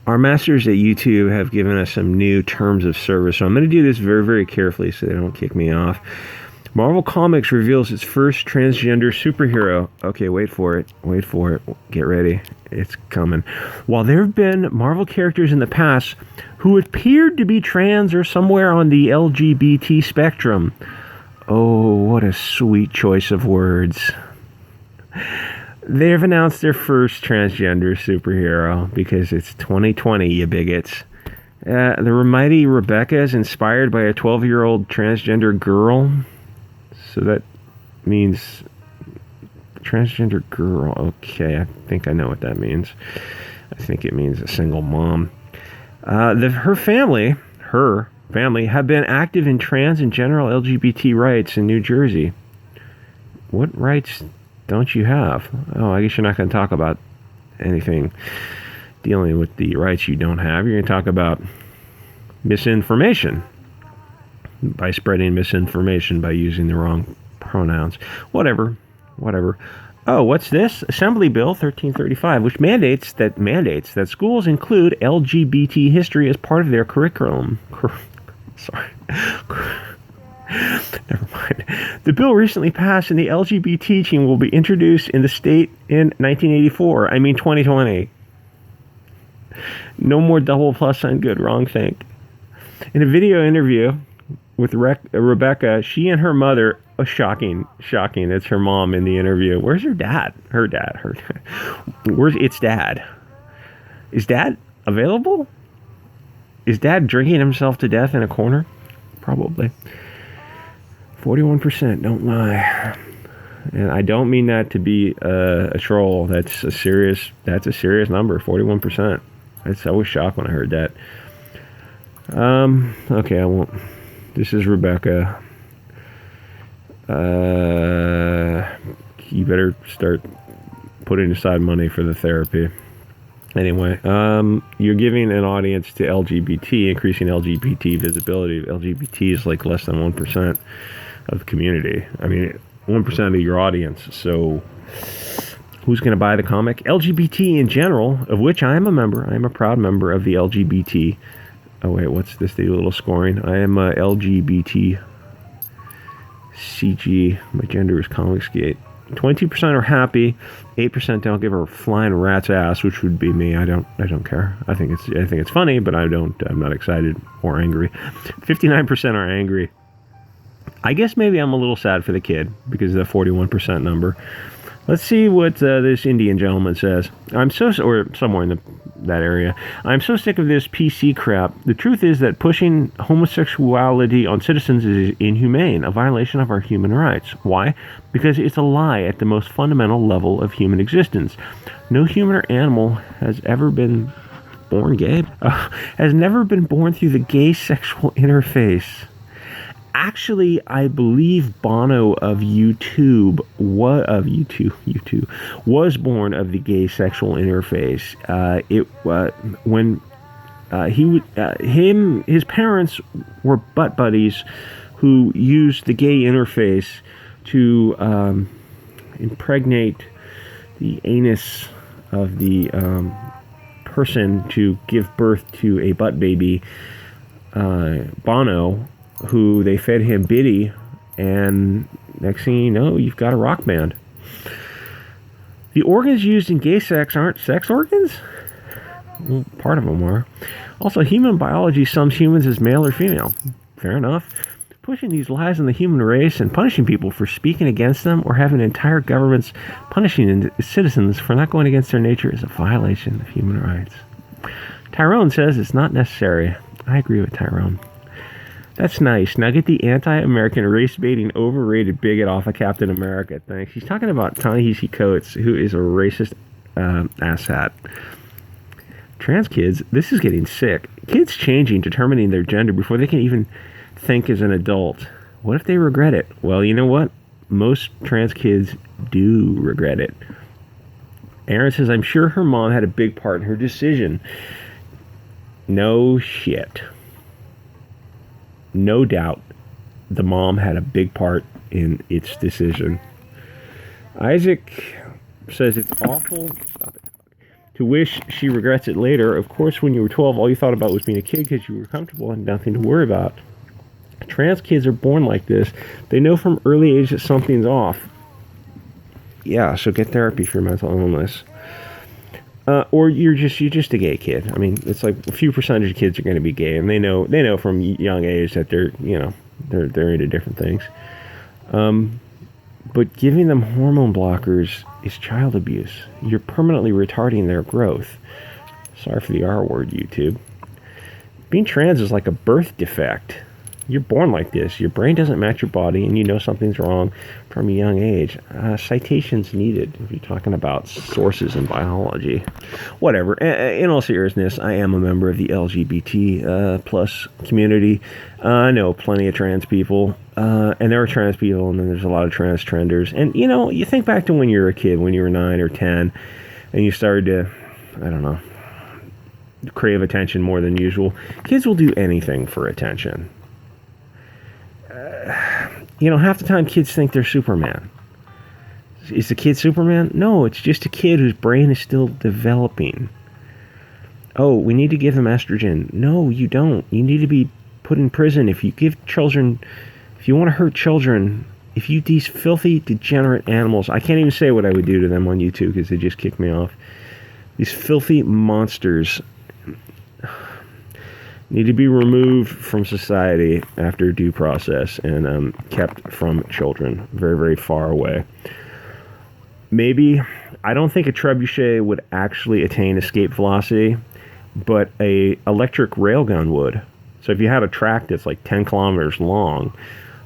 our masters at YouTube have given us some new terms of service, so I'm going to do this very, very carefully so they don't kick me off. Marvel Comics reveals its first transgender superhero. Okay, wait for it. Wait for it. Get ready. It's coming. While there have been Marvel characters in the past who appeared to be trans or somewhere on the LGBT spectrum. Oh, what a sweet choice of words. They've announced their first transgender superhero because it's 2020, you bigots. The mighty Rebecca is inspired by a 12-year-old transgender girl. So that means transgender girl. Okay, I think I know what that means. I think it means a single mom. Her family have been active in trans and general LGBT rights in New Jersey. What rights don't you have? Oh, I guess you're not going to talk about anything dealing with the rights you don't have. You're going to talk about misinformation. By spreading misinformation by using the wrong pronouns. Whatever. Oh, what's this? Assembly Bill 1335, which mandates that schools include LGBT history as part of their curriculum. Sorry. Never mind. The bill recently passed and the LGBT teaching will be introduced in the state in 1984. I mean 2020. No more double plus sign good wrong think. In a video interview with Rebecca, she and her mother, shocking, it's her mom in the interview. Where's her dad? Her dad. Where's its dad? Is dad available? Is dad drinking himself to death in a corner? Probably. 41%, don't lie. And I don't mean that to be a troll. That's a serious number, 41%. I was shocked when I heard that. Okay, I won't. This is Rebecca. You better start putting aside money for the therapy. Anyway, you're giving an audience to LGBT, increasing LGBT visibility. LGBT is like less than 1% of the community. I mean, 1% of your audience. So who's going to buy the comic? LGBT in general, of which I am a member. I am a proud member of the LGBT. Oh wait, what's this? The little scoring. I am a LGBTCG. My gender is Comicsgate. 20% are happy. 8% don't give a flying rat's ass, which would be me. I don't care. I think it's funny, but I'm not excited or angry. 59% are angry. I guess maybe I'm a little sad for the kid because of the 41% number. Let's see what this Indian gentleman says. Or somewhere in that area. I'm so sick of this PC crap. The truth is that pushing homosexuality on citizens is inhumane, a violation of our human rights. Why? Because it's a lie at the most fundamental level of human existence. No human or animal has ever been born gay, has never been born through the gay sexual interface. Actually, I believe Bono of YouTube was born of the gay sexual interface. His parents were butt buddies who used the gay interface to impregnate the anus of the person to give birth to a butt baby. Bono, who they fed him Biddy, and next thing you know, you've got a rock band. The organs used in gay sex aren't sex organs? Well, part of them are. Also, human biology sums humans as male or female. Fair enough. Pushing these lies on the human race and punishing people for speaking against them or having entire governments punishing citizens for not going against their nature is a violation of human rights. Tyrone says it's not necessary. I agree with Tyrone. That's nice. Now get the anti-American, race-baiting, overrated bigot off of Captain America. Thanks. He's talking about Ta-Nehisi Coates, who is a racist asshat. Trans kids, this is getting sick. Kids changing, determining their gender before they can even think as an adult. What if they regret it? Well, you know what? Most trans kids do regret it. Aaron says, I'm sure her mom had a big part in her decision. No shit. No doubt the mom had a big part in its decision. Isaac says it's awful who wish she regrets it later. Of course, when you were 12, all you thought about was being a kid because you were comfortable and nothing to worry about. Trans kids are born like this. They know from early age that something's off. Yeah, so get therapy for your mental illness. Or you're just a gay kid. I mean, it's like a few percentage of kids are going to be gay, and they know from young age that they're into different things. But giving them hormone blockers is child abuse. You're permanently retarding their growth. Sorry for the R word, YouTube. Being trans is like a birth defect. You're born like this. Your brain doesn't match your body, and you know something's wrong from a young age. Citations needed if you're talking about sources in biology. Whatever. In all seriousness, I am a member of the LGBT plus community. I know plenty of trans people, and there are trans people, and then there's a lot of trans trenders. And, you think back to when you were a kid, when you were 9 or 10, and you started to, I don't know, crave attention more than usual. Kids will do anything for attention. Half the time kids think they're Superman. Is the kid Superman? No, it's just a kid whose brain is still developing. Oh, we need to give them estrogen. No, you don't. You need to be put in prison. If you want to hurt children, if you these filthy, degenerate animals, I can't even say what I would do to them on YouTube because they just kicked me off. These filthy monsters need to be removed from society after due process and kept from children very, very far away. Maybe, I don't think a trebuchet would actually attain escape velocity, but a electric railgun would. So if you had a track that's like 10 kilometers long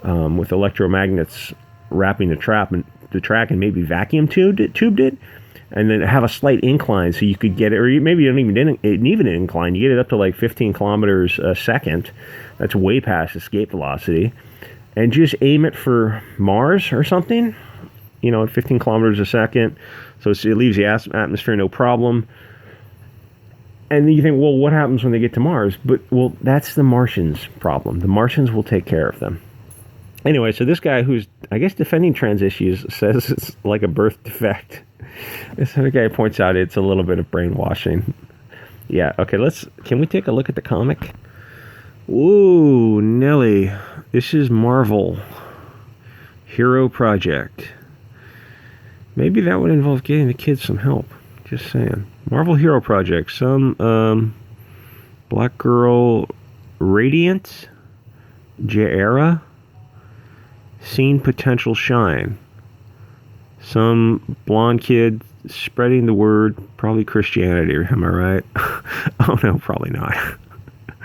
with electromagnets wrapping the track and maybe vacuum tubed it, and then have a slight incline so you could get it, or maybe you don't even an incline. You get it up to like 15 kilometers a second. That's way past escape velocity. And just aim it for Mars or something, at 15 kilometers a second. So it leaves the atmosphere no problem. And then you think, well, what happens when they get to Mars? Well, that's the Martians' problem. The Martians will take care of them. Anyway, so this guy who's, I guess, defending trans issues says it's like a birth defect. This other guy points out it's a little bit of brainwashing. Yeah, okay, can we take a look at the comic? Ooh, Nelly. This is Marvel Hero Project. Maybe that would involve getting the kids some help. Just saying. Marvel Hero Project. Some black girl Radiant Jaera seen potential shine. Some blonde kid spreading the word, probably Christianity, am I right? Oh no, probably not.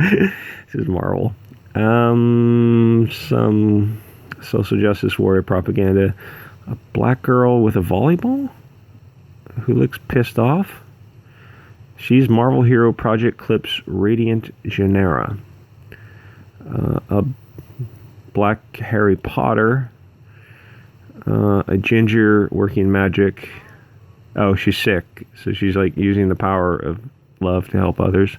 This is Marvel. Some social justice warrior propaganda. A black girl with a volleyball who looks pissed off. She's Marvel Hero Project Clips Radiant Genera. A black Harry Potter. A ginger working magic. Oh, she's sick. So she's like using the power of love to help others.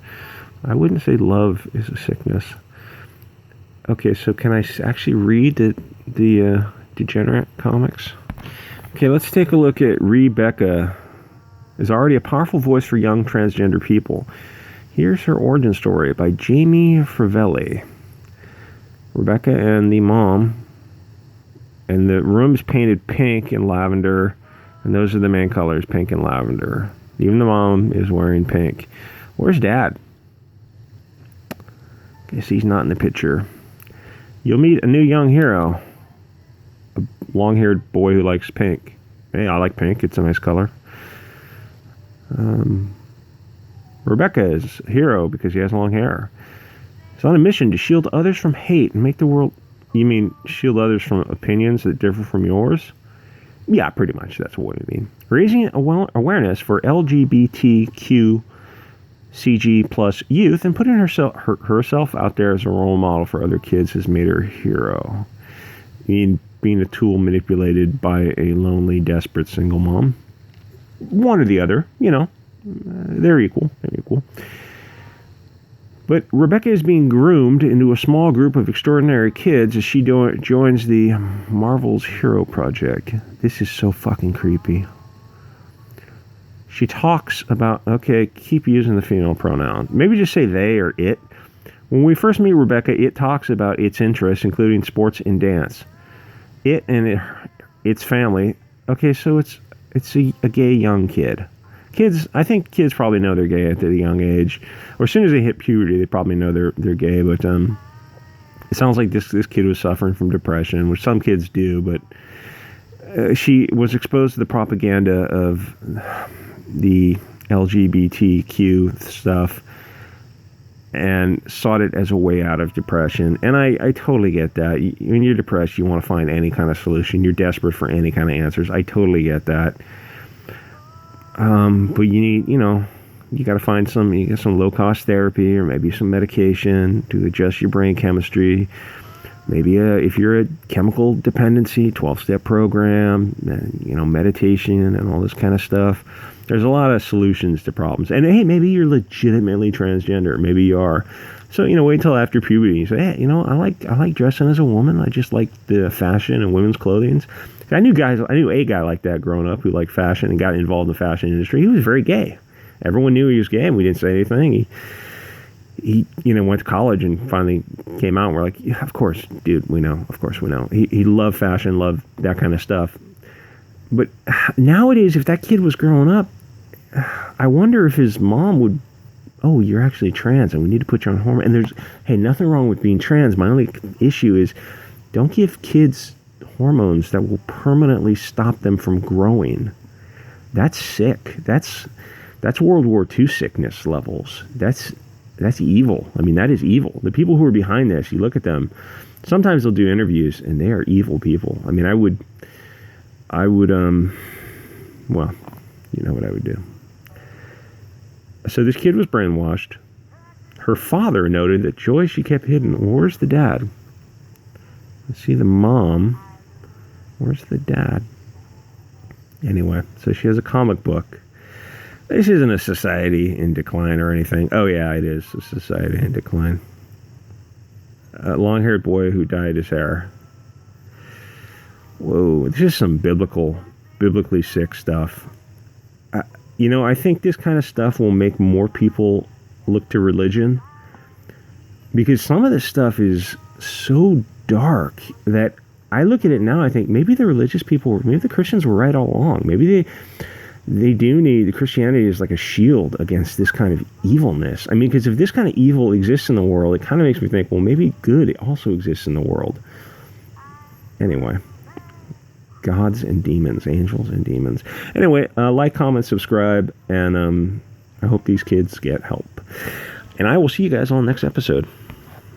I wouldn't say love is a sickness. Okay, so can I actually read the degenerate comics? Okay, let's take a look at Rebecca. Is already a powerful voice for young transgender people. Here's her origin story by Jamie Fravelli. Rebecca and the mom. And the room's painted pink and lavender. And those are the main colors, pink and lavender. Even the mom is wearing pink. Where's Dad? Guess he's not in the picture. You'll meet a new young hero. A long-haired boy who likes pink. Hey, I like pink. It's a nice color. Rebecca is a hero because she has long hair. She's on a mission to shield others from hate and make the world... You mean shield others from opinions that differ from yours? Yeah, pretty much. That's what I mean. Raising awareness for LGBTQCG plus youth and putting herself out there as a role model for other kids has made her a hero. I mean, being a tool manipulated by a lonely, desperate single mom. One or the other, they're equal. But Rebecca is being groomed into a small group of extraordinary kids as she joins the Marvel's Hero Project. This is so fucking creepy. she talks about, okay, keep using the female pronoun. Maybe just say they or it. When we first meet Rebecca, it talks about its interests, including sports and dance. It and its family. Okay, so it's a gay young kid. I think kids probably know they're gay at a young age, or as soon as they hit puberty, they probably know they're gay. But it sounds like this kid was suffering from depression, which some kids do. But she was exposed to the propaganda of the LGBTQ stuff and sought it as a way out of depression. And I totally get that. When you're depressed, you want to find any kind of solution. You're desperate for any kind of answers. I totally get that. But you need, you got to find some low-cost therapy or maybe some medication to adjust your brain chemistry. Maybe if you're a chemical dependency, 12-step program, meditation and all this kind of stuff. There's a lot of solutions to problems. And hey, maybe you're legitimately transgender. Maybe you are. So, wait till after puberty. You say, hey, I like dressing as a woman. I just like the fashion and women's clothing. I knew a guy like that growing up who liked fashion and got involved in the fashion industry. He was very gay. Everyone knew he was gay and we didn't say anything. He went to college and finally came out and we're like, yeah, of course, dude, we know. Of course we know. He loved fashion, loved that kind of stuff. But nowadays, if that kid was growing up, I wonder if his mom would, oh, you're actually trans and we need to put you on hormone. And there's, hey, nothing wrong with being trans. My only issue is don't give kids hormones that will permanently stop them from growing. That's sick. That's World War II sickness levels. That's evil. I mean, that is evil. The people who are behind this, you look at them, sometimes they'll do interviews and they are evil people. I mean, I would, well, you know what I would do. So this kid was brainwashed. Her father noted that joy she kept hidden. Where's the dad? Let's see the mom. Where's the dad? Anyway, so she has a comic book. This isn't a society in decline or anything. Oh yeah, it is a society in decline. A long-haired boy who dyed his hair. Whoa, this is some biblically sick stuff. I think this kind of stuff will make more people look to religion because some of this stuff is so dark that I look at it now, I think maybe the religious people, maybe the Christians were right all along. Maybe they do need, Christianity is like a shield against this kind of evilness. I mean, because if this kind of evil exists in the world, it kind of makes me think, well, maybe good also exists in the world. Anyway. Gods and demons, angels and demons. Anyway, like, comment, subscribe, and I hope these kids get help. And I will see you guys on the next episode.